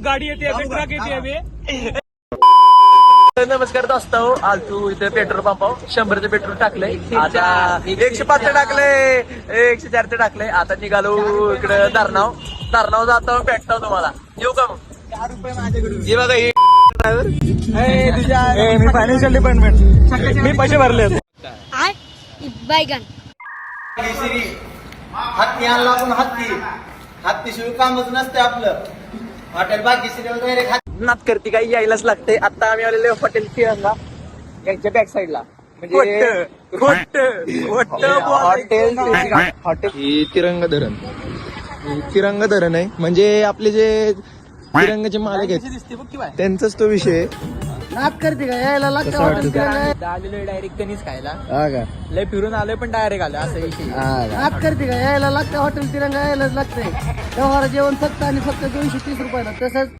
गाडी येते ट्रक येते. नमस्कार दोस्त हो, आलतू इथे पेट्रोल पंपावर 100चं पेट्रोल टाकलंय. आता 105 टाकलंय, 104 टाकलंय. आता निघालो इकडे दारनाव जातो, भेटतो तुम्हाला. येऊ का मग? हे बघा मी फायनान्शियल डिपार्टमेंट, मी पैसे भरले. हत्ती आणला आपण हत्तीशिवाय कामच नसते आपलं. हॉटेल बाकी डायरेक्ट नात करते काही यायलाच लागते. आता आम्ही आलेलो हॉटेल तिरंगा यांच्या बॅक साईडला, म्हणजे हॉटेल ही तिरंगा धरण आहे. म्हणजे आपले जे तिरंगाचे मालक आहेत त्यांचाच तो विषय आहे. नात करते का यायला लागतं आलेलो डायरेक्ट त्यांनीच खायला. लय फिरून आलोय पण डायरेक्ट आलो असं विषय. नात करते का यायला लागतं हॉटेल तिरंगा यायलाच लागतंय. व्यवहार जेवण फक्त आणि फक्त 230 रुपयाला. तसंच